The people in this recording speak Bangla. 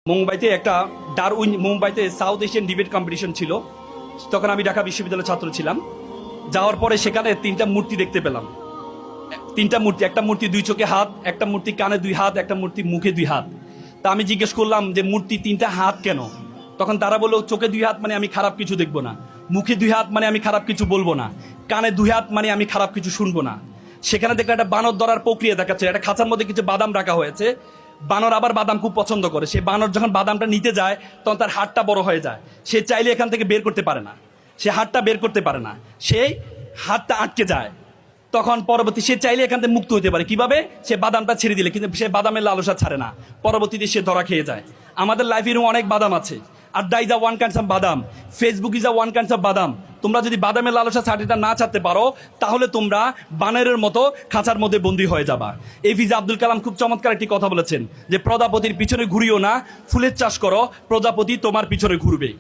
মুম্বাইতে সাউথ এশিয়ান ডিবেট কম্পিটিশন ছিল। তখন আমি ঢাকা বিশ্ববিদ্যালয়ের ছাত্র ছিলাম। যাওয়ার পরে সেখানে তিনটা মূর্তি দেখতে পেলাম। তিনটা মূর্তি, একটা মূর্তি 2 চোখে হাত, একটা মূর্তি কানে 2 হাত, একটা মূর্তি মুখে 2 হাত। তা আমি জিজ্ঞেস করলাম যে মূর্তি 3টা হাত কেন? তখন তারা বললো চোখে 2 হাত মানে আমি খারাপ কিছু দেখবো না, মুখে 2 হাত মানে আমি খারাপ কিছু বলবো না, কানে 2 হাত মানে আমি খারাপ কিছু শুনবো না। সেখানে দেখলে একটা বানর ধরার প্রক্রিয়া দেখাচ্ছে, একটা খাঁচার মধ্যে কিছু বাদাম রাখা হয়েছে। বানর আবার বাদাম খুব পছন্দ করে। সে বানর যখন বাদামটা নিতে যায় তখন তার হাতটা বড় হয়ে যায়। সে চাইলে এখান থেকে বের করতে পারে না, সে হাতটা বের করতে পারে না, সেই হাতটা আটকে যায়। তখন পরবর্তী সে চাইলে এখান থেকে মুক্ত হতে পারে কিভাবে? সে বাদামটা ছেড়ে দিলে, কিন্তু সে বাদামের লালসা ছাড়ে না, পরবর্তীতে সে ধরা খেয়ে যায়। আমাদের লাইফে এরকম অনেক বাদাম আছে। Adda is a one kinds of badam, Facebook is a one kinds of badam. তোমরা যদি বাদামের লালসা ছাড়িটা না ছাড়তে পারো তাহলে তোমরা বানরের মতো খাঁচার মধ্যে বন্দী হয়ে যাবা। এপিজে আব্দুল কালাম খুব চমৎকার একটি কথা বলেছেন যে প্রজাপতির পিছনে ঘুরিও না, ফুলের চাষ করো, প্রজাপতি তোমার পিছনে ঘুরবে।